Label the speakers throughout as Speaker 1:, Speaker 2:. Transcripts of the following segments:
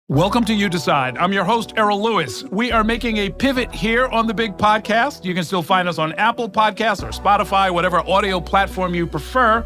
Speaker 1: Welcome to You Decide. I'm your host, Errol Lewis. We are making a pivot here on the big podcast. You can still find us on Apple Podcasts or Spotify, whatever audio platform you prefer.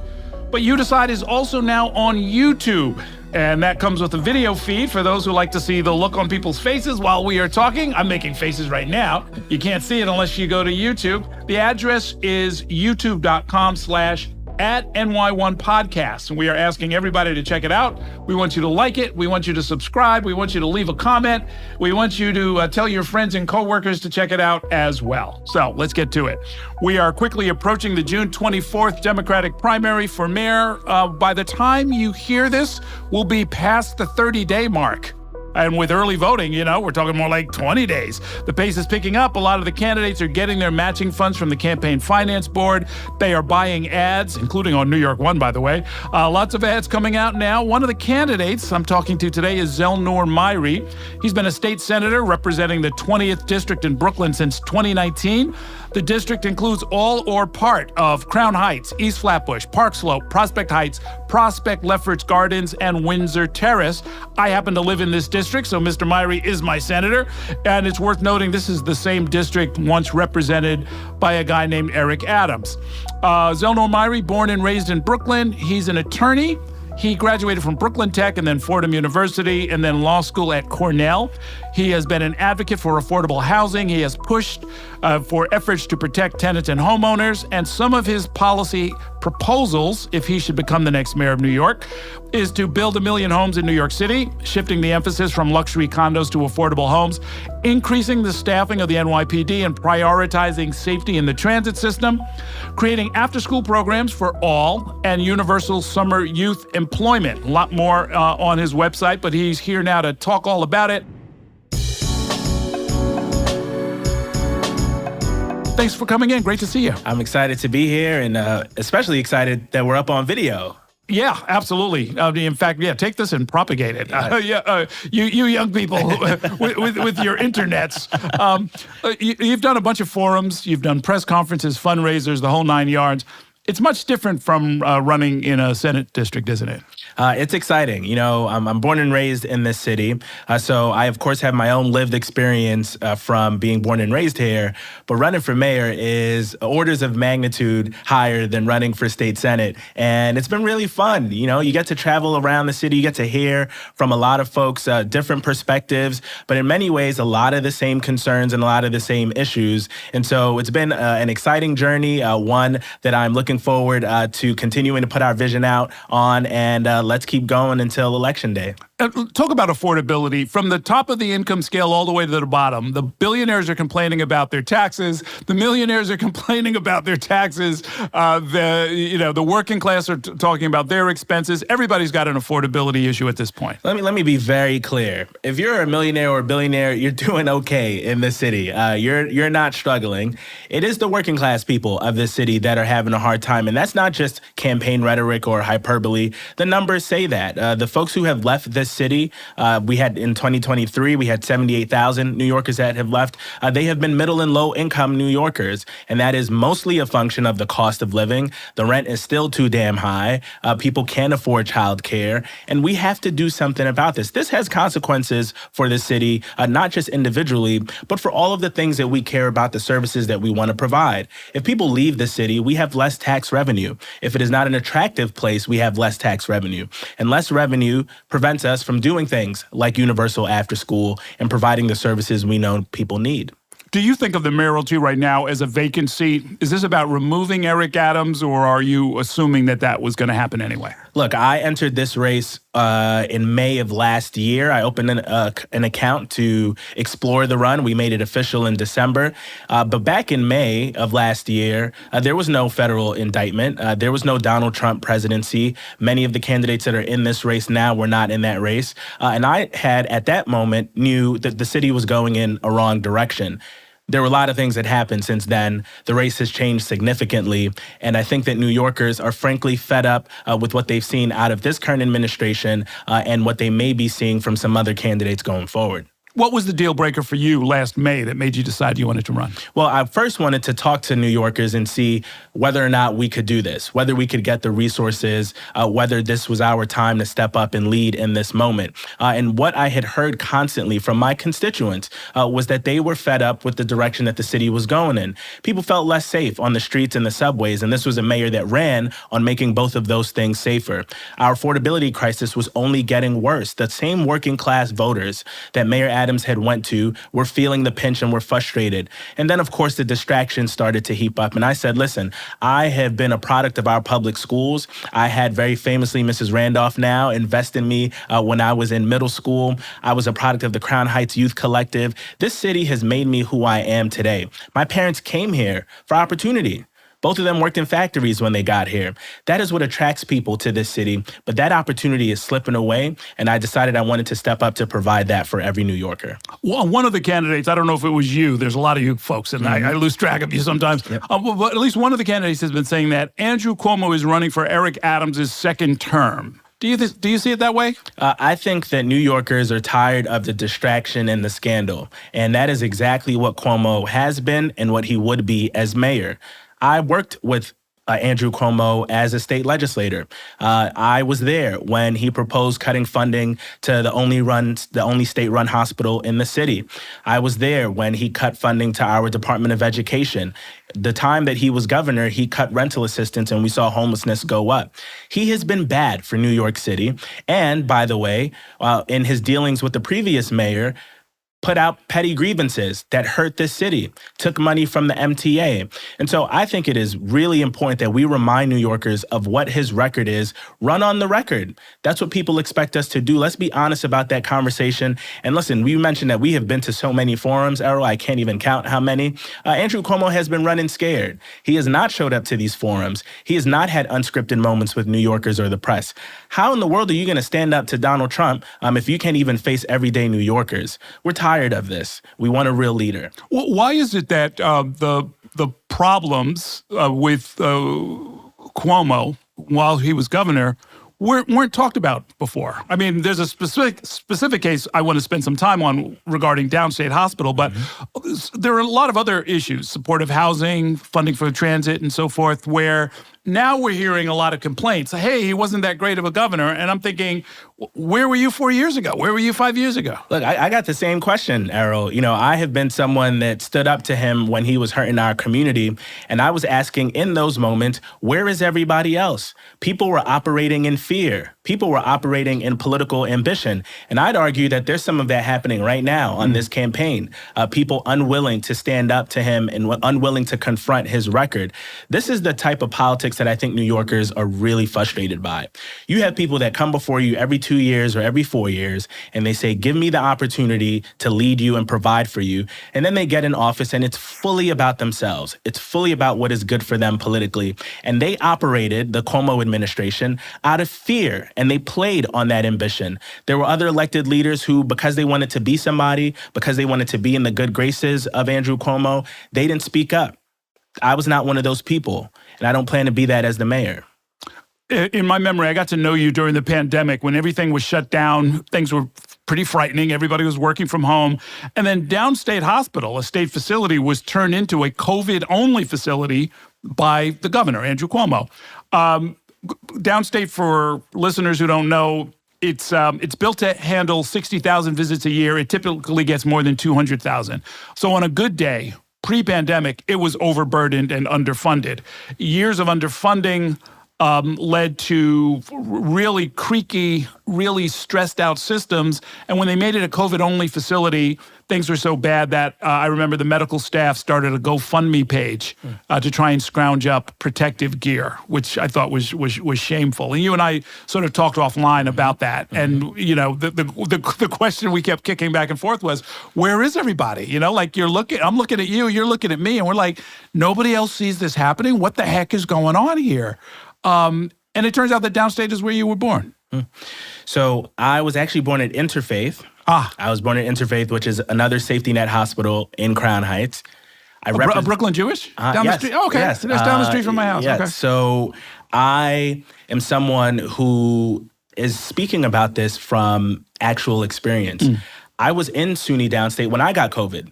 Speaker 1: But You Decide is also now on YouTube. And that comes with a video feed for those who like to see the look on people's faces while we are talking. I'm making faces right now. You can't see it unless you go to YouTube. The address is youtube.com/@NY1 Podcast. And we are asking everybody to check it out. We want you to like it. We want you to subscribe. We want you to leave a comment. We want you to tell your friends and coworkers to check it out as well. So let's get to it. We are quickly approaching the June 24th Democratic primary for mayor. By the time you hear this, we'll be past the 30-day mark. And with early voting, we're talking more like 20 days. The pace is picking up. A lot of the candidates are getting their matching funds from the Campaign Finance Board. They are buying ads, including on New York One, by the way. Lots of ads coming out now. One of the candidates I'm talking to today is Zellnor Myrie. He's been a state senator representing the 20th District in Brooklyn since 2019. The district includes all or part of Crown Heights, East Flatbush, Park Slope, Prospect Heights, Prospect, Lefferts Gardens, and Windsor Terrace. I happen to live in this district, so Mr. Myrie is my senator. And it's worth noting this is the same district once represented by a guy named Eric Adams. Zellnor Myrie, born and raised in Brooklyn. He's an attorney. He graduated from Brooklyn Tech and then Fordham University and then law school at Cornell. He has been an advocate for affordable housing. He has pushed for efforts to protect tenants and homeowners. And some of his policy proposals, if he should become the next mayor of New York, is to build 1 million homes in New York City, shifting the emphasis from luxury condos to affordable homes, increasing the staffing of the NYPD and prioritizing safety in the transit system, creating after-school programs for all, and universal summer youth employment. A lot more on his website, but he's here now to talk all about it. Thanks for coming in. Great to see you.
Speaker 2: I'm excited to be here and especially excited that we're up on video.
Speaker 1: Yeah, absolutely. In fact, take this and propagate it. You young people with your internets. You've done a bunch of forums. You've done press conferences, fundraisers, the whole 9 yards. It's much different from running in a Senate district, isn't it?
Speaker 2: It's exciting. I'm born and raised in this city. So I, of course, have my own lived experience from being born and raised here. But running for mayor is orders of magnitude higher than running for state senate. And it's been really fun. You get to travel around the city. You get to hear from a lot of folks, different perspectives, but in many ways, a lot of the same concerns and a lot of the same issues. And so it's been an exciting journey, one that I'm looking forward to continuing to put our vision out on, and let's keep going until Election Day.
Speaker 1: Talk about affordability. From the top of the income scale all the way to the bottom, the billionaires are complaining about their taxes. The millionaires are complaining about their taxes. The working class are talking about their expenses. Everybody's got an affordability issue at this point.
Speaker 2: Let me be very clear. If you're a millionaire or a billionaire, you're doing okay in this city. You're not struggling. It is the working class people of this city that are having a hard time, and that's not just campaign rhetoric or hyperbole. The numbers say that. The folks who have left this city, we had in 2023, we had 78,000 New Yorkers that have left. They have been middle and low income New Yorkers, and that is mostly a function of the cost of living. The rent is still too damn high. People can't afford childcare, and we have to do something about this. This has consequences for the city, not just individually, but for all of the things that we care about, the services that we want to provide. If people leave the city, we have less tax revenue. If it is not an attractive place, we have less tax revenue. And less revenue prevents us from doing things like universal after school and providing the services we know people need.
Speaker 1: Do you think of the mayoralty right now as a vacant seat? Is this about removing Eric Adams, or are you assuming that was going to happen anyway?
Speaker 2: Look, I entered this race in May of last year. I opened an account to explore the run. We made it official in December. But back in May of last year, there was no federal indictment. There was no Donald Trump presidency. Many of the candidates that are in this race now were not in that race. And I had, at that moment, knew that the city was going in a wrong direction. There were a lot of things that happened since then. The race has changed significantly, and I think that New Yorkers are frankly fed up with what they've seen out of this current administration and what they may be seeing from some other candidates going forward.
Speaker 1: What was the deal breaker for you last May that made you decide you wanted to run?
Speaker 2: Well, I first wanted to talk to New Yorkers and see whether or not we could do this, whether we could get the resources, whether this was our time to step up and lead in this moment. And what I had heard constantly from my constituents was that they were fed up with the direction that the city was going in. People felt less safe on the streets and the subways, and this was a mayor that ran on making both of those things safer. Our affordability crisis was only getting worse. The same working class voters that Mayor Adams had went to were feeling the pinch and were frustrated. And then, of course, the distractions started to heap up. And I said, listen, I have been a product of our public schools. I had very famously Mrs. Randolph now invest in me when I was in middle school. I was a product of the Crown Heights Youth Collective. This city has made me who I am today. My parents came here for opportunity. Both of them worked in factories when they got here. That is what attracts people to this city, but that opportunity is slipping away, and I decided I wanted to step up to provide that for every New Yorker.
Speaker 1: Well, one of the candidates, I don't know if it was you, there's a lot of you folks, and I lose track of you sometimes, but at least one of the candidates has been saying that Andrew Cuomo is running for Eric Adams' second term. Do you see it that way?
Speaker 2: I think that New Yorkers are tired of the distraction and the scandal, and that is exactly what Cuomo has been and what he would be as mayor. I worked with Andrew Cuomo as a state legislator. I was there when he proposed cutting funding to the only state-run hospital in the city. I was there when he cut funding to our Department of Education. The time that he was governor, he cut rental assistance and we saw homelessness go up. He has been bad for New York City. And by the way, in his dealings with the previous mayor, put out petty grievances that hurt this city, took money from the MTA. And so I think it is really important that we remind New Yorkers of what his record is. Run on the record. That's what people expect us to do. Let's be honest about that conversation. And listen, we mentioned that we have been to so many forums, Errol, I can't even count how many. Andrew Cuomo has been running scared. He has not showed up to these forums. He has not had unscripted moments with New Yorkers or the press. How in the world are you going to stand up to Donald Trump if you can't even face everyday New Yorkers? We're tired of this. We want a real leader.
Speaker 1: Well, why is it that the problems with Cuomo while he was governor weren't talked about before? I mean, there's a specific case I want to spend some time on regarding Downstate Hospital, but there are a lot of other issues, supportive housing, funding for transit, and so forth, where now we're hearing a lot of complaints. Hey, he wasn't that great of a governor. And I'm thinking, where were you 4 years ago? Where were you 5 years ago?
Speaker 2: Look, I got the same question, Errol. You know, I have been someone that stood up to him when he was hurting our community. And I was asking in those moments, where is everybody else? People were operating in fear. People were operating in political ambition. And I'd argue that there's some of that happening right now on this campaign. People unwilling to stand up to him and unwilling to confront his record. This is the type of politics that I think New Yorkers are really frustrated by. You have people that come before you every 2 years or every 4 years, and they say, give me the opportunity to lead you and provide for you. And then they get in office, and it's fully about themselves. It's fully about what is good for them politically. And they operated, the Cuomo administration, out of fear, and they played on that ambition. There were other elected leaders who, because they wanted to be somebody, because they wanted to be in the good graces of Andrew Cuomo, they didn't speak up. I was not one of those people, and I don't plan to be that as the mayor.
Speaker 1: In my memory, I got to know you during the pandemic when everything was shut down. Things were pretty frightening. Everybody was working from home. And then Downstate Hospital, a state facility, was turned into a COVID-only facility by the governor, Andrew Cuomo. Downstate, for listeners who don't know, it's built to handle 60,000 visits a year. It typically gets more than 200,000. So on a good day, pre-pandemic, it was overburdened and underfunded. Years of underfunding led to really creaky, really stressed out systems. And when they made it a COVID-only facility, things were so bad that I remember the medical staff started a GoFundMe page to try and scrounge up protective gear, which I thought was shameful. And you and I sort of talked offline about that. And, you know, the question we kept kicking back and forth was, where is everybody? You know, like I'm looking at you, you're looking at me, and we're like, nobody else sees this happening. What the heck is going on here? And it turns out that Downstate is where you were born.
Speaker 2: So I was actually born at Interfaith. I was born at Interfaith, which is another safety net hospital in Crown Heights.
Speaker 1: Brooklyn Jewish? Down the street? Oh, okay.
Speaker 2: Yes.
Speaker 1: That's down the street from my house.
Speaker 2: Yes.
Speaker 1: Okay.
Speaker 2: So I am someone who is speaking about this from actual experience. I was in SUNY downstate when I got COVID,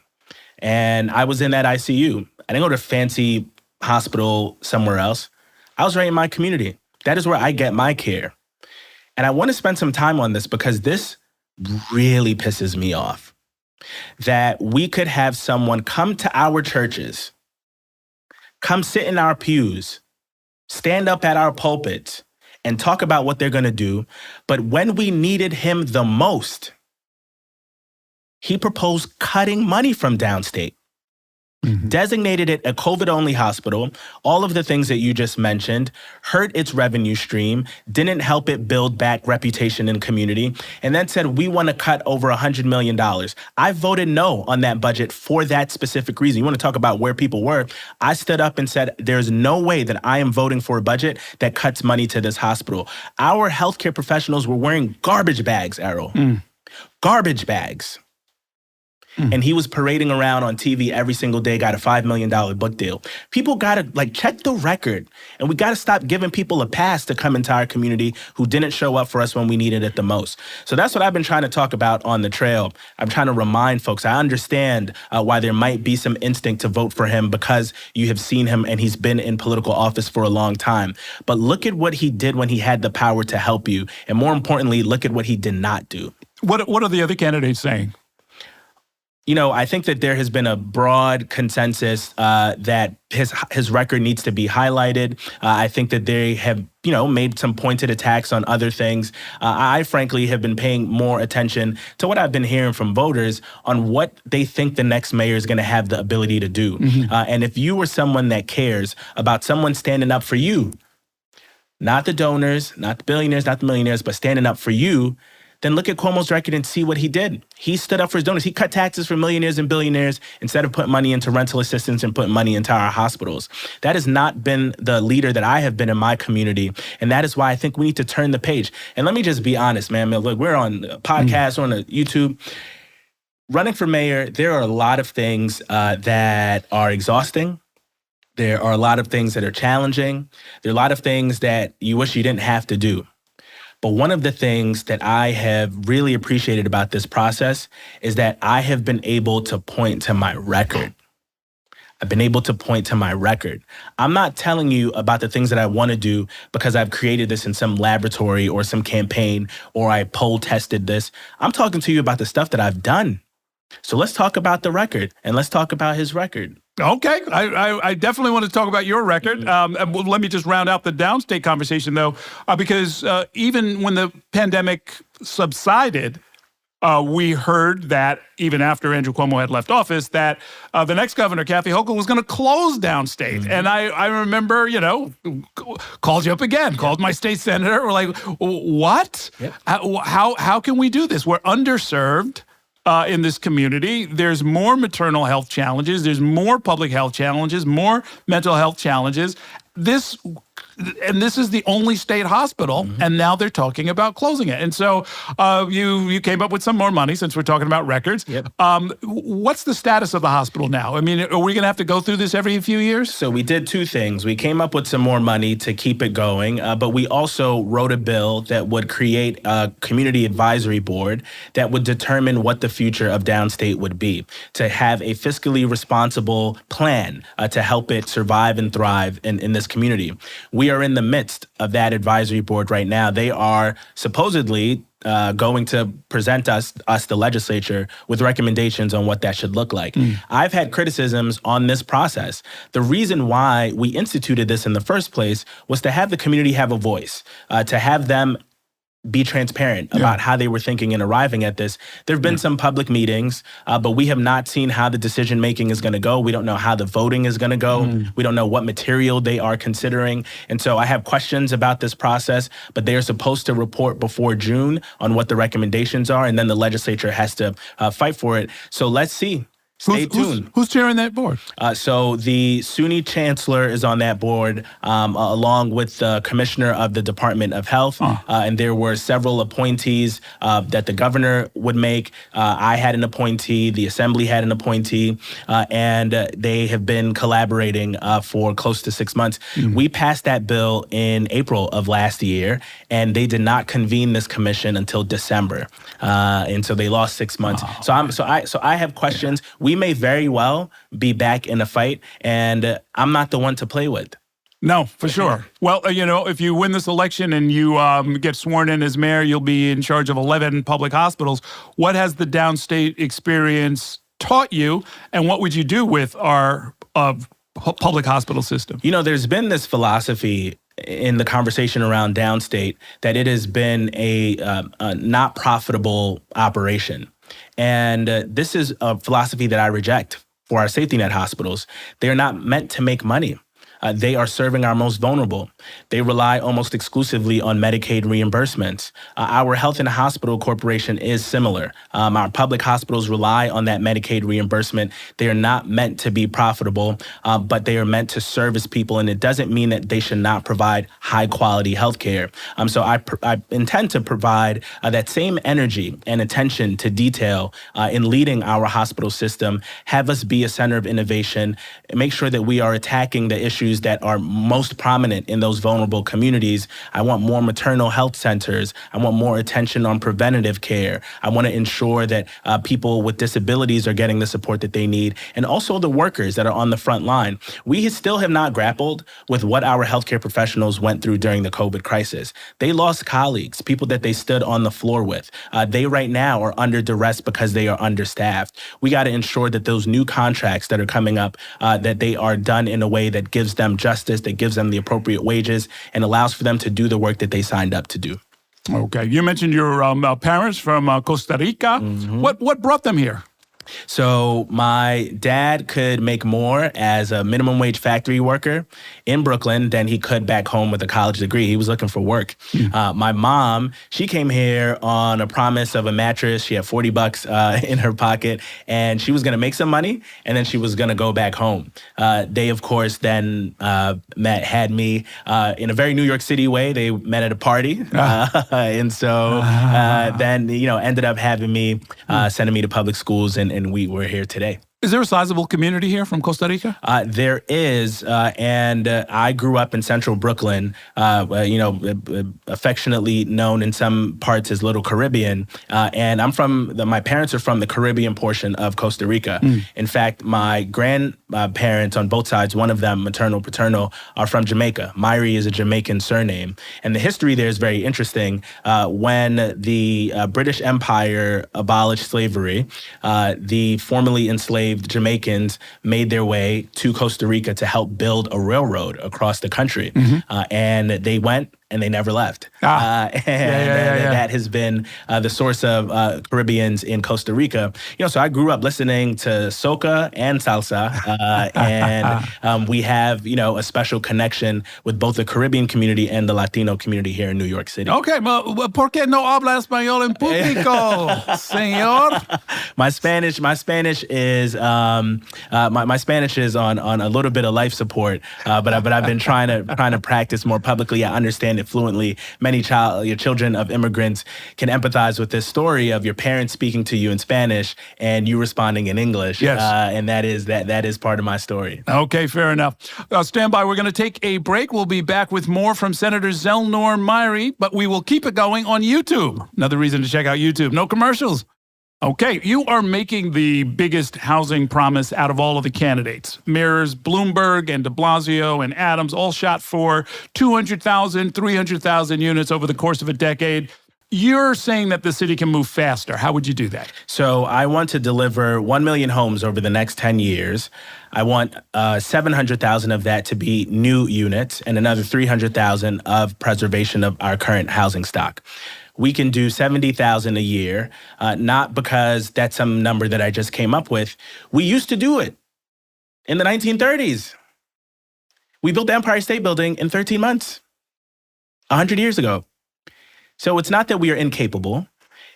Speaker 2: and I was in that ICU. I didn't go to a fancy hospital somewhere else. I was right in my community. That is where I get my care. And I want to spend some time on this because this really pisses me off. That we could have someone come to our churches, come sit in our pews, stand up at our pulpits, and talk about what they're going to do. But when we needed him the most, he proposed cutting money from downstate. Designated it a COVID-only hospital, all of the things that you just mentioned, hurt its revenue stream, didn't help it build back reputation in community, and then said, we want to cut over $100 million. I voted no on that budget for that specific reason. You want to talk about where people were? I stood up and said, there's no way that I am voting for a budget that cuts money to this hospital. Our healthcare professionals were wearing garbage bags, Errol. Garbage bags. And he was parading around on TV every single day, got a $5 million book deal. People got to check the record. And we got to stop giving people a pass to come into our community who didn't show up for us when we needed it the most. So that's what I've been trying to talk about on the trail. I'm trying to remind folks, I understand why there might be some instinct to vote for him because you have seen him and he's been in political office for a long time. But look at what he did when he had the power to help you. And more importantly, look at what he did not do.
Speaker 1: What are the other candidates saying?
Speaker 2: I think that there has been a broad consensus that his record needs to be highlighted. I think that they have, made some pointed attacks on other things. I frankly have been paying more attention to what I've been hearing from voters on what they think the next mayor is going to have the ability to do. And if you were someone that cares about someone standing up for you, not the donors, not the billionaires, not the millionaires, but standing up for you, then look at Cuomo's record and see what he did. He stood up for his donors. He cut taxes for millionaires and billionaires instead of putting money into rental assistance and putting money into our hospitals. That has not been the leader that I have been in my community. And that is why I think we need to turn the page. And let me just be honest, man. Look, we're on a podcast, on a YouTube. Running for mayor, there are a lot of things that are exhausting. There are a lot of things that are challenging. There are a lot of things that you wish you didn't have to do. But one of the things that I have really appreciated about this process is that I have been able to point to my record. I've been able to point to my record. I'm not telling you about the things that I want to do because I've created this in some laboratory or some campaign or I poll tested this. I'm talking to you about the stuff that I've done. So let's talk about the record and let's talk about his record.
Speaker 1: Okay. I definitely want to talk about your record. Let me just round out the downstate conversation, though, because even when the pandemic subsided, we heard that even after Andrew Cuomo had left office, that the next governor, Kathy Hochul, was going to close downstate. And I remember, called you up again, called my state senator. We're like, what? Yep. How can we do this? We're underserved. In this community, there's more maternal health challenges, there's more public health challenges, more mental health challenges. This is the only state hospital, and now they're talking about closing it. And so you came up with some more money since we're talking about records.
Speaker 2: Yep.
Speaker 1: What's the status of the hospital now? I mean, are we going to have to go through this every few years?
Speaker 2: So we did two things. We came up with some more money to keep it going, but we also wrote a bill that would create a community advisory board that would determine what the future of downstate would be, to have a fiscally responsible plan to help it survive and thrive in this community. We are in the midst of that advisory board right now. They are supposedly going to present us, the legislature, with recommendations on what that should look like. I've had criticisms on this process. The reason why we instituted this in the first place was to have the community have a voice, to have them be transparent about how they were thinking and arriving at this. There have been some public meetings, but we have not seen how the decision-making is going to go. We don't know how the voting is going to go. We don't know what material they are considering. And so I have questions about this process, but they are supposed to report before June on what the recommendations are, and then the legislature has to fight for it. So let's see. Stay tuned.
Speaker 1: Who's chairing that board?
Speaker 2: So the SUNY chancellor is on that board, along with the commissioner of the Department of Health. And there were several appointees that the governor would make. I had an appointee. The assembly had an appointee. And they have been collaborating for close to 6 months. We passed that bill in April of last year, and they did not convene this commission until December. And so they lost 6 months. So I have questions. We may very well be back in a fight, and I'm not the one to play with.
Speaker 1: No, for sure. Well, if you win this election and you get sworn in as mayor, you'll be in charge of 11 public hospitals. What has the downstate experience taught you, and what would you do with our public hospital system?
Speaker 2: There's been this philosophy in the conversation around downstate that it has been a not profitable operation. And this is a philosophy that I reject for our safety net hospitals. They're not meant to make money. They are serving our most vulnerable. They rely almost exclusively on Medicaid reimbursements. Our Health and Hospital Corporation is similar. Our public hospitals rely on that Medicaid reimbursement. They are not meant to be profitable, but they are meant to service people, and it doesn't mean that they should not provide high-quality health care. So I intend to provide that same energy and attention to detail in leading our hospital system, have us be a center of innovation, make sure that we are attacking the issues that are most prominent in those vulnerable communities. I want more maternal health centers. I want more attention on preventative care. I want to ensure that people with disabilities are getting the support that they need, and also the workers that are on the front line. We still have not grappled with what our healthcare professionals went through during the COVID crisis. They lost colleagues, people that they stood on the floor with. They right now are under duress because they are understaffed. We got to ensure that those new contracts that are coming up, that they are done in a way that gives them justice, that gives them the appropriate wages, and allows for them to do the work that they signed up to do.
Speaker 1: Okay. You mentioned your parents from Costa Rica. What brought them here?
Speaker 2: So my dad could make more as a minimum wage factory worker in Brooklyn than he could back home with a college degree. He was looking for work. My mom, she came here on a promise of a mattress. She had $40 in her pocket, and she was going to make some money, and then she was going to go back home. They, of course, then had me in a very New York City way. They met at a party, and so then ended up having me, sending me to public schools, and we were here today.
Speaker 1: Is there a sizable community here from Costa Rica?
Speaker 2: There is, and I grew up in central Brooklyn, affectionately known in some parts as Little Caribbean, and my parents are from the Caribbean portion of Costa Rica. In fact, my grandparents on both sides, one of them, maternal, paternal, are from Jamaica. Myrie is a Jamaican surname, and the history there is very interesting. When the British Empire abolished slavery, the formerly enslaved Jamaicans made their way to Costa Rica to help build a railroad across the country. And they went and they never left. That has been the source of Caribbeans in Costa Rica. So I grew up listening to soca and salsa, and we have, a special connection with both the Caribbean community and the Latino community here in New York City.
Speaker 1: Okay, ¿por qué no habla español en público, señor?
Speaker 2: My Spanish is my Spanish is on a little bit of life support, but I've been trying to practice more publicly. I understand it fluently. Many your children of immigrants can empathize with this story of your parents speaking to you in Spanish and you responding in English.
Speaker 1: Yes.
Speaker 2: And that is part of my story.
Speaker 1: Okay, fair enough. Stand by. We're going to take a break. We'll be back with more from Senator Zellnor Myrie, but we will keep it going on YouTube. Another reason to check out YouTube. No commercials. Okay, you are making the biggest housing promise out of all of the candidates. Mayors Bloomberg and de Blasio and Adams all shot for 200,000, 300,000 units over the course of a decade. You're saying that the city can move faster. How would you do that?
Speaker 2: So I want to deliver 1 million homes over the next 10 years. I want 700,000 of that to be new units and another 300,000 of preservation of our current housing stock. We can do 70,000 a year, not because that's some number that I just came up with. We used to do it in the 1930s. We built the Empire State Building in 13 months, 100 years ago. So it's not that we are incapable.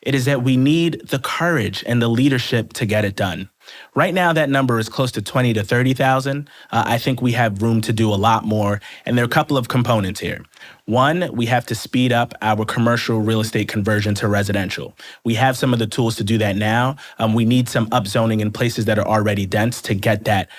Speaker 2: It is that we need the courage and the leadership to get it done. Right now, that number is close to 20 to 30,000. I think we have room to do a lot more. And there are a couple of components here. One, we have to speed up our commercial real estate conversion to residential. We have some of the tools to do that now. We need some upzoning in places that are already dense to get that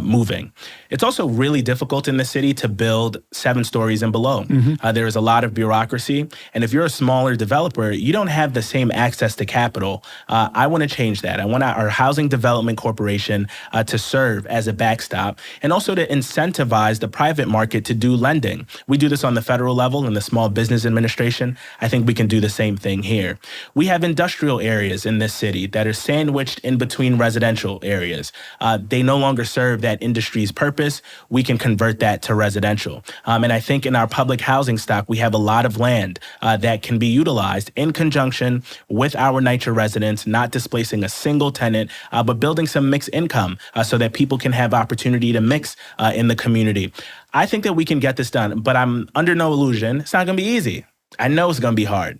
Speaker 2: moving. It's also really difficult in the city to build 7 stories and below. There is a lot of bureaucracy. And if you're a smaller developer, you don't have the same access to capital. I want to change that. I want our Housing Development Corporation to serve as a backstop and also to incentivize the private market to do lending. We do this on the federal level in the Small Business Administration. I think we can do the same thing here. We have industrial areas in this city that are sandwiched in between residential areas. They no longer serve that industry's purpose. We can convert that to residential. And I think in our public housing stock, we have a lot of land that can be utilized in conjunction with our NYCHA residents, not displacing a single tenant, but building some mixed income so that people can have opportunity to mix in the community. I think that we can get this done, but I'm under no illusion. It's not going to be easy. I know it's going to be hard,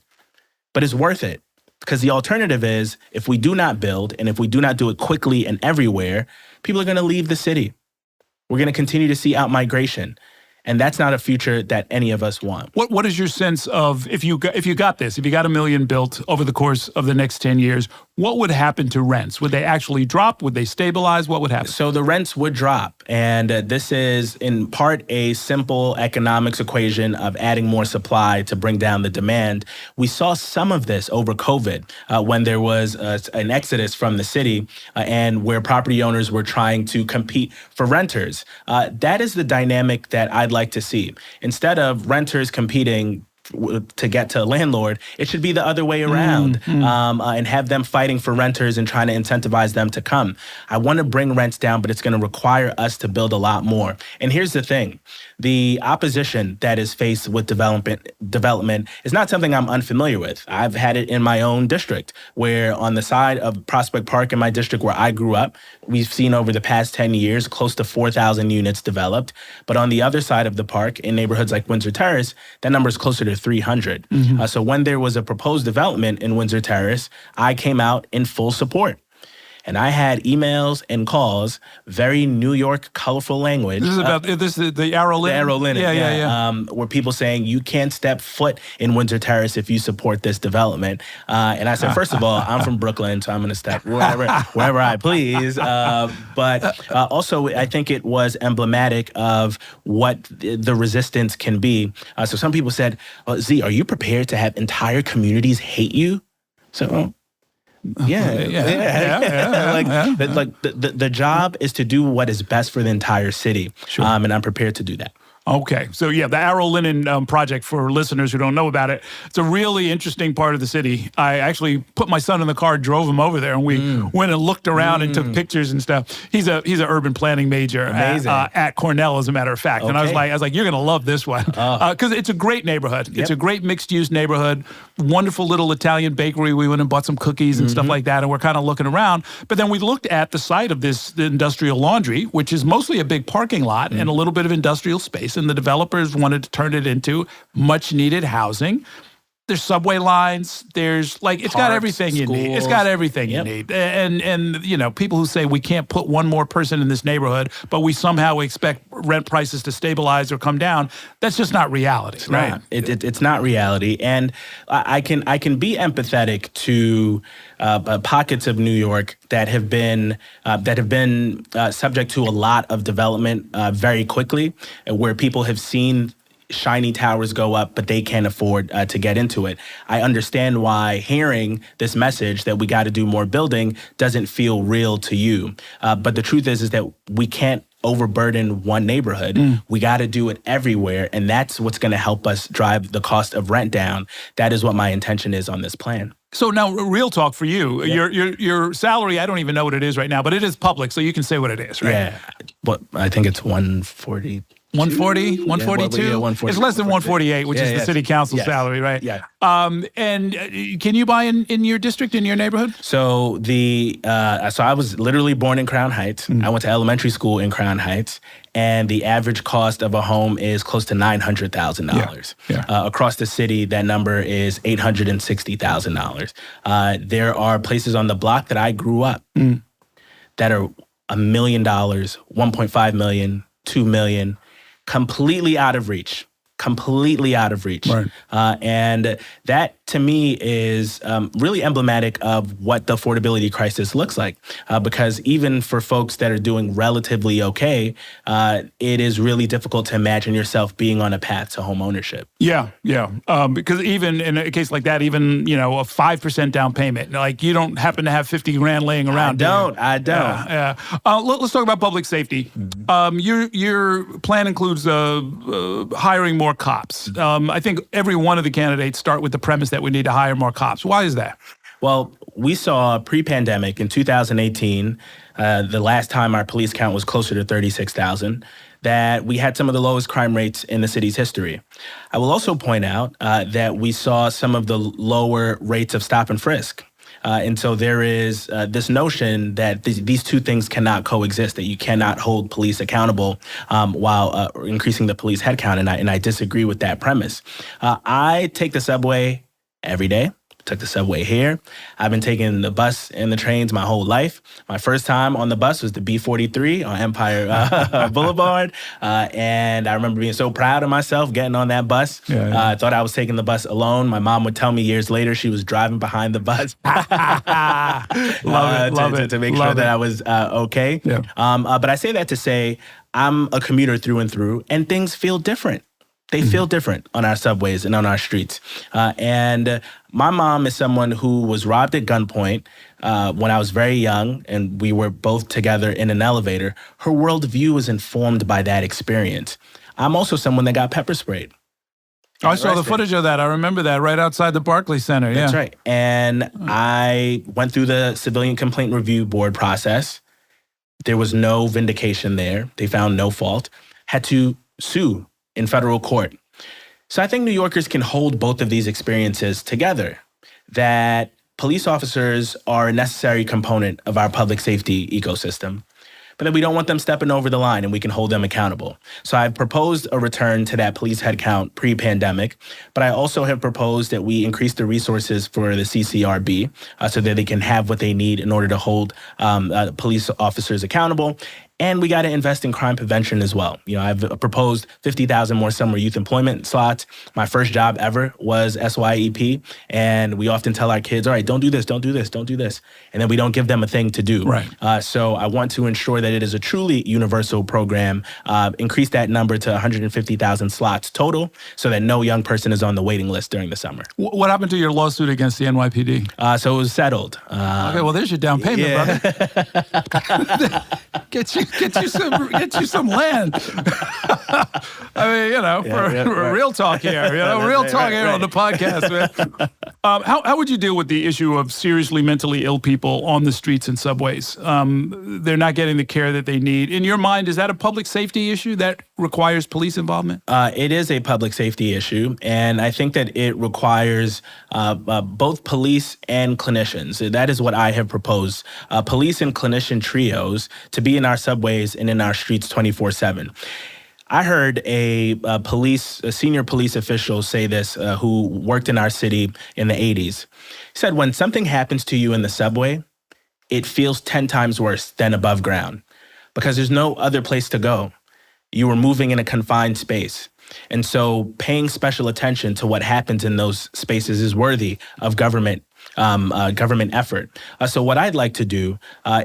Speaker 2: but it's worth it because the alternative is if we do not build and if we do not do it quickly and everywhere, people are going to leave the city. We're going to continue to see outmigration. And that's not a future that any of us want.
Speaker 1: What is your sense of if you got $1 million built over the course of the next 10 years, what would happen to rents? Would they actually drop? Would they stabilize? What would happen?
Speaker 2: So the rents would drop. And this is in part a simple economics equation of adding more supply to bring down the demand. We saw some of this over COVID when there was an exodus from the city and where property owners were trying to compete for renters. That is the dynamic that I'd like to see. Instead of renters competing to get to a landlord, it should be the other way around and have them fighting for renters and trying to incentivize them to come. I want to bring rents down, but it's going to require us to build a lot more. And here's the thing. The opposition that is faced with development is not something I'm unfamiliar with. I've had it in my own district where on the side of Prospect Park in my district where I grew up, we've seen over the past 10 years close to 4,000 units developed. But on the other side of the park in neighborhoods like Windsor Terrace, that number is closer to 300. So when there was a proposed development in Windsor Terrace, I came out in full support. And I had emails and calls, very New York, colorful language.
Speaker 1: This is the Errol linen?
Speaker 2: The Errol linen,
Speaker 1: yeah.
Speaker 2: Where people saying, you can't step foot in Windsor Terrace if you support this development. And I said, first of all, I'm from Brooklyn, so I'm going to step wherever I please. But also, I think it was emblematic of what the resistance can be. So some people said, well, Z, are you prepared to have entire communities hate you? So... Yeah. The job is to do what is best for the entire city. Sure. And I'm prepared to do that.
Speaker 1: Okay. So, the Errol Linen project, for listeners who don't know about it, it's a really interesting part of the city. I actually put my son in the car, drove him over there, and we went and looked around and took pictures and stuff. He's an urban planning major at Cornell, as a matter of fact. Okay. And I was like, you're going to love this one. Because it's a great neighborhood. Yep. It's a great mixed-use neighborhood, wonderful little Italian bakery. We went and bought some cookies and stuff like that, and we're kind of looking around. But then we looked at the site of the industrial laundry, which is mostly a big parking lot and a little bit of industrial space. And the developers wanted to turn it into much needed housing. There's subway lines. There's it's got everything you need. It's got everything you need. And people who say we can't put one more person in this neighborhood, but we somehow expect rent prices to stabilize or come down. That's just not reality, right?
Speaker 2: It's not reality. And I can be empathetic to pockets of New York that have been subject to a lot of development very quickly, where people have seen shiny towers go up, but they can't afford to get into it. I understand why hearing this message that we got to do more building doesn't feel real to you. But the truth is that we can't overburden one neighborhood. We got to do it everywhere. And that's what's going to help us drive the cost of rent down. That is what my intention is on this plan.
Speaker 1: So now, real talk for you. Yep. Your salary, I don't even know what it is right now, but it is public, so you can say what it is, right?
Speaker 2: Yeah, but I think it's 140.
Speaker 1: 140, 142?
Speaker 2: Yeah, 140.
Speaker 1: It's less than 148, which is the city council salary, right?
Speaker 2: Yeah.
Speaker 1: And can you buy in your district, in your neighborhood?
Speaker 2: So so I was literally born in Crown Heights. I went to elementary school in Crown Heights, and the average cost of a home is close to $900,000. Yeah. Across the city, that number is $860,000. There are places on the block that I grew up that are $1 million, 1.5 million, 2 million, completely out of reach. Right. And that, to me, is really emblematic of what the affordability crisis looks like. Because even for folks that are doing relatively okay, it is really difficult to imagine yourself being on a path to home ownership.
Speaker 1: Yeah. Because even in a case like that, even, a 5% down payment, like you don't happen to have 50 grand laying around.
Speaker 2: I don't.
Speaker 1: Yeah. Let's talk about public safety. Your plan includes hiring more cops. I think every one of the candidates start with the premise that we need to hire more cops. Why is that?
Speaker 2: Well, we saw pre-pandemic in 2018, the last time our police count was closer to 36,000, that we had some of the lowest crime rates in the city's history. I will also point out that we saw some of the lower rates of stop and frisk. And so there is this notion that these two things cannot coexist, that you cannot hold police accountable while increasing the police headcount. And I disagree with that premise. I take the subway every day. Took the subway here. I've been taking the bus and the trains my whole life. My first time on the bus was the B43 on Empire Boulevard. And I remember being so proud of myself getting on that bus. I thought I was taking the bus alone. My mom would tell me years later she was driving behind the bus. Love it. To make sure that I was okay.
Speaker 1: Yeah.
Speaker 2: But I say that to say I'm a commuter through and through, and things feel different. They feel different on our subways and on our streets. And my mom is someone who was robbed at gunpoint when I was very young, and we were both together in an elevator. Her worldview was informed by that experience. I'm also someone that got pepper sprayed.
Speaker 1: I saw the footage of that. I remember that right outside the Barclays Center. Yeah.
Speaker 2: That's right. And I went through the Civilian Complaint Review Board process. There was no vindication there. They found no fault. Had to sue in federal court. So I think New Yorkers can hold both of these experiences together, that police officers are a necessary component of our public safety ecosystem, but that we don't want them stepping over the line and we can hold them accountable. So I've proposed a return to that police headcount pre-pandemic, but I also have proposed that we increase the resources for the CCRB so that they can have what they need in order to hold police officers accountable. And we got to invest in crime prevention as well. I've proposed 50,000 more summer youth employment slots. My first job ever was SYEP. And we often tell our kids, all right, don't do this, don't do this, don't do this. And then we don't give them a thing to do.
Speaker 1: Right.
Speaker 2: So I want to ensure that it is a truly universal program, increase that number to 150,000 slots total so that no young person is on the waiting list during the summer.
Speaker 1: What happened to your lawsuit against the NYPD?
Speaker 2: So it was settled.
Speaker 1: Okay, well, there's your down payment, brother. Get you some land. I mean, real talk here. Real talk here on the podcast, man. How would you deal with the issue of seriously mentally ill people on the streets and subways? They're not getting the care that they need. In your mind, is that a public safety issue that requires police involvement?
Speaker 2: It is a public safety issue, and I think that it requires both police and clinicians. That is what I have proposed. Police and clinician trios to be in our subways and in our streets 24/7. I heard a senior police official say this who worked in our city in the 80s. He said, when something happens to you in the subway, it feels 10 times worse than above ground because there's no other place to go. You were moving in a confined space. And so paying special attention to what happens in those spaces is worthy of government effort. So what I'd like to do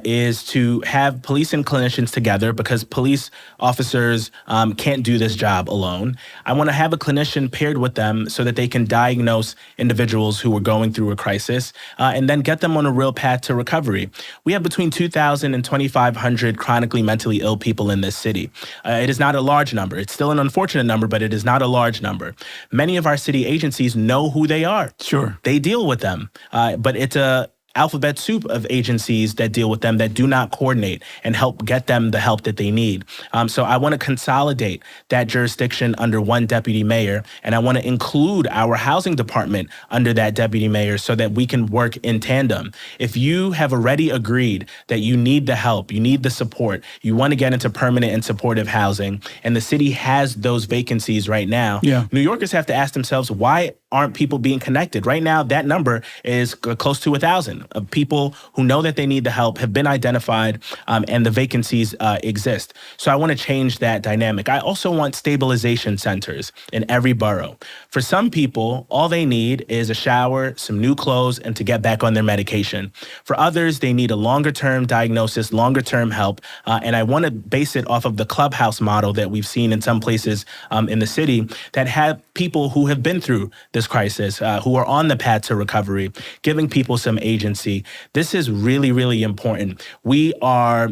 Speaker 2: is to have police and clinicians together because police officers can't do this job alone. I want to have a clinician paired with them so that they can diagnose individuals who are going through a crisis and then get them on a real path to recovery. We have between 2,000 and 2,500 chronically mentally ill people in this city. It is not a large number. It's still an unfortunate number, but it is not a large number. Many of our city agencies know who they are.
Speaker 1: Sure.
Speaker 2: They deal with them. But it's a alphabet soup of agencies that deal with them that do not coordinate and help get them the help that they need. So I want to consolidate that jurisdiction under one deputy mayor, and I want to include our housing department under that deputy mayor so that we can work in tandem. If you have already agreed that you need the help, you need the support, you want to get into permanent and supportive housing, and the city has those vacancies right now, New Yorkers have to ask themselves, why aren't people being connected? Right now, that number is close to 1,000. of people who know that they need the help, have been identified, and the vacancies exist. So I want to change that dynamic. I also want stabilization centers in every borough. For some people, all they need is a shower, some new clothes, and to get back on their medication. For others, they need a longer-term diagnosis, longer-term help, and I want to base it off of the clubhouse model that we've seen in some places in the city that have people who have been through this crisis, who are on the path to recovery, giving people some agency. This is really, really important. We are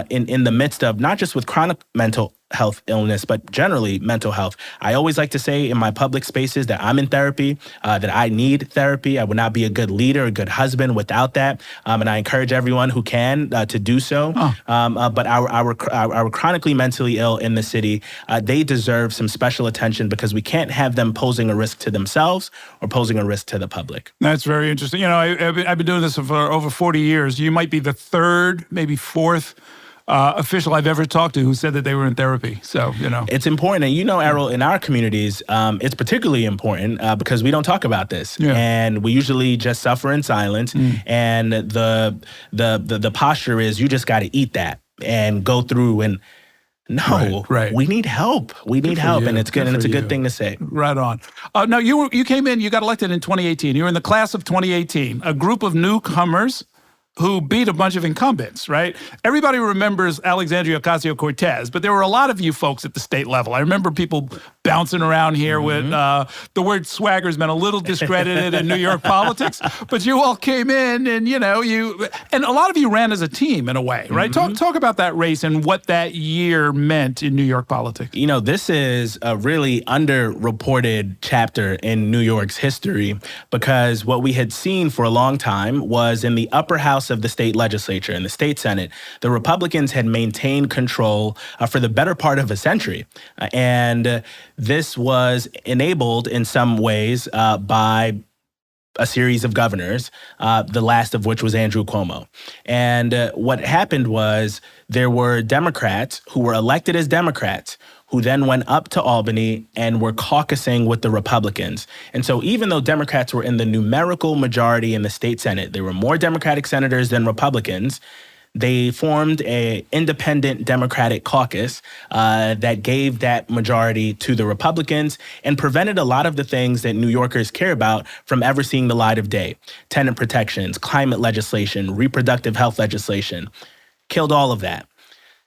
Speaker 2: in the midst of not just with chronic mental health illness, but generally mental health. I always like to say in my public spaces that I'm in therapy, that I need therapy. I would not be a good leader, a good husband without that. And I encourage everyone who can to do so. But our chronically mentally ill in the city, they deserve some special attention because we can't have them posing a risk to themselves or posing a risk to the public.
Speaker 1: That's very interesting. You know, I've been doing this for over 40 years. You might be the third, maybe fourth official I've ever talked to who said that they were in therapy. So, you know.
Speaker 2: It's important. And you know, Errol, in our communities, it's particularly important because we don't talk about this. Yeah. And we usually just suffer in silence. And the posture is you just got to eat that and go through and no,
Speaker 1: right.
Speaker 2: We need help. We need help, and it's good, and it's a good thing to say.
Speaker 1: Right on. Now, you came in, you got elected in 2018. You were in the class of 2018, a group of newcomers who beat a bunch of incumbents, right? Everybody remembers Alexandria Ocasio-Cortez, but there were a lot of you folks at the state level. I remember people bouncing around here with the word swagger's been a little discredited in New York politics, but you all came in and, you know, and a lot of you ran as a team in a way, right? Talk about that race and what that year meant in New York politics.
Speaker 2: You know, this is a really underreported chapter in New York's history because what we had seen for a long time was in the upper house of the state legislature, in the state Senate, the Republicans had maintained control for the better part of a century. And this was enabled in some ways by a series of governors, the last of which was Andrew Cuomo. And what happened was there were Democrats who were elected as Democrats who then went up to Albany and were caucusing with the Republicans. And so even though Democrats were in the numerical majority in the state Senate, there were more Democratic senators than Republicans, they formed an independent Democratic caucus that gave that majority to the Republicans and prevented a lot of the things that New Yorkers care about from ever seeing the light of day. Tenant protections, climate legislation, reproductive health legislation, killed all of that.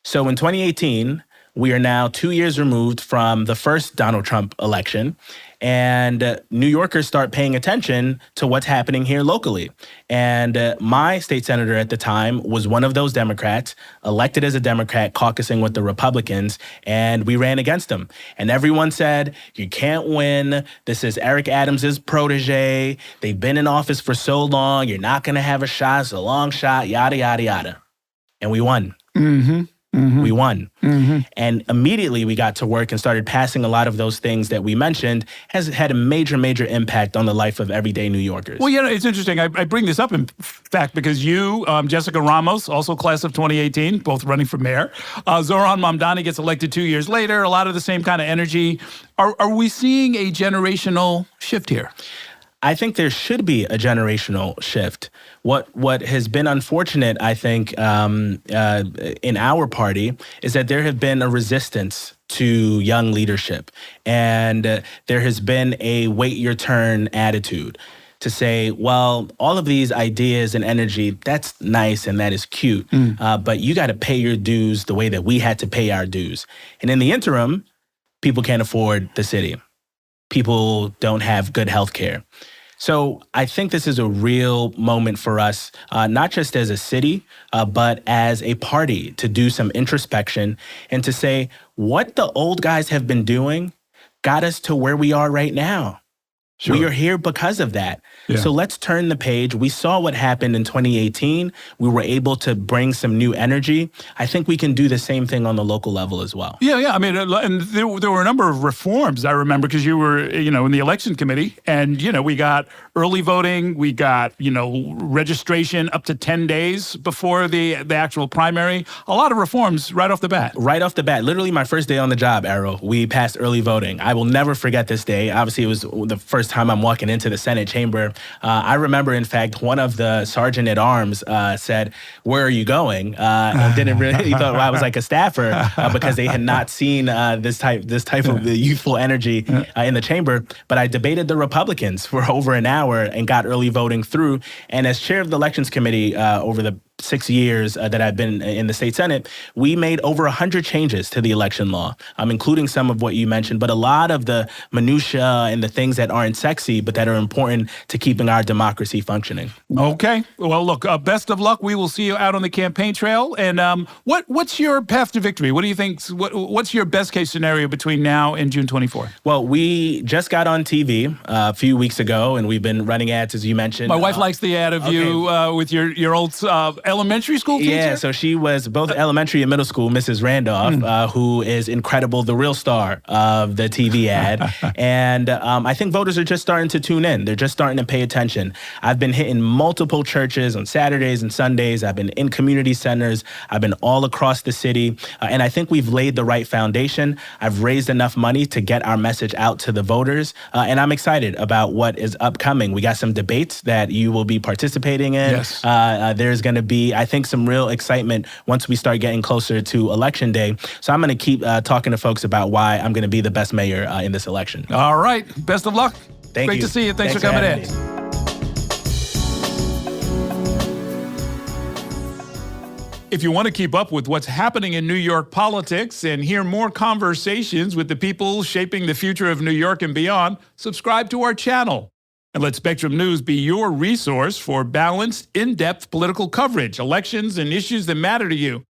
Speaker 2: So in 2018, we are now 2 years removed from the first Donald Trump election, and New Yorkers start paying attention to what's happening here locally. And my state senator at the time was one of those Democrats, elected as a Democrat, caucusing with the Republicans, and we ran against him. And everyone said, you can't win. This is Eric Adams's protege. They've been in office for so long. You're not going to have a shot. It's a long shot, yada, yada, yada. And we won. We won. And immediately we got to work and started passing a lot of those things that we mentioned has had a major, major impact on the life of everyday New Yorkers.
Speaker 1: Well, you know, it's interesting. I bring this up, in fact, because you, Jessica Ramos, also class of 2018, both running for mayor. Zohran Mamdani gets elected 2 years later. A lot of the same kind of energy. Are we seeing a generational shift here?
Speaker 2: I think there should be a generational shift. What has been unfortunate, I think, in our party is that there have been a resistance to young leadership. And there has been a wait your turn attitude to say, well, all of these ideas and energy, that's nice and that is cute, but you got to pay your dues the way that we had to pay our dues. And in the interim, people can't afford the city. People don't have good health care. So I think this is a real moment for us, not just as a city, but as a party to do some introspection and to say what the old guys have been doing got us to where we are right now. Sure. We are here because of that. Yeah. So let's turn the page. We saw what happened in 2018. We were able to bring some new energy. I think we can do the same thing on the local level as well.
Speaker 1: Yeah. I mean, and there were a number of reforms, I remember, because you were, in the election committee. And, we got early voting. We got, registration up to 10 days before the actual primary. A lot of reforms right off the bat.
Speaker 2: Right off the bat. Literally my first day on the job, Errol, we passed early voting. I will never forget this day. Obviously, it was the first first time I'm walking into the Senate chamber. I remember, in fact, one of the sergeant at arms said, "Where are you going?" And didn't really he thought I was like a staffer because they had not seen this type of youthful energy in the chamber. But I debated the Republicans for over an hour and got early voting through. And as chair of the Elections Committee over the 6 years that I've been in the state Senate, we made over 100 changes to the election law, including some of what you mentioned, but a lot of the minutia and the things that aren't sexy, but that are important to keeping our democracy functioning.
Speaker 1: Okay. Well, look, best of luck. We will see you out on the campaign trail. And what's your path to victory? What do you think? What's your best case scenario between now and June 24th?
Speaker 2: Well, we just got on TV a few weeks ago, and we've been running ads, as you mentioned.
Speaker 1: My wife likes the ad of you with your old elementary school teacher?
Speaker 2: Yeah, so she was both elementary and middle school, Mrs. Randolph, who is incredible, the real star of the TV ad. And I think voters are just starting to tune in. They're just starting to pay attention. I've been hitting multiple churches on Saturdays and Sundays. I've been in community centers. I've been all across the city. And I think we've laid the right foundation. I've raised enough money to get our message out to the voters. And I'm excited about what is upcoming. We got some debates that you will be participating in.
Speaker 1: Yes.
Speaker 2: There's going to be, I think, some real excitement once we start getting closer to Election Day. So I'm going to keep talking to folks about why I'm going to be the best mayor in this election.
Speaker 1: All right. Best of luck.
Speaker 2: Thank you.
Speaker 1: Great to see you. Thanks for coming in. If you want to keep up with what's happening in New York politics and hear more conversations with the people shaping the future of New York and beyond, subscribe to our channel. And let Spectrum News be your resource for balanced, in-depth political coverage, elections, and issues that matter to you.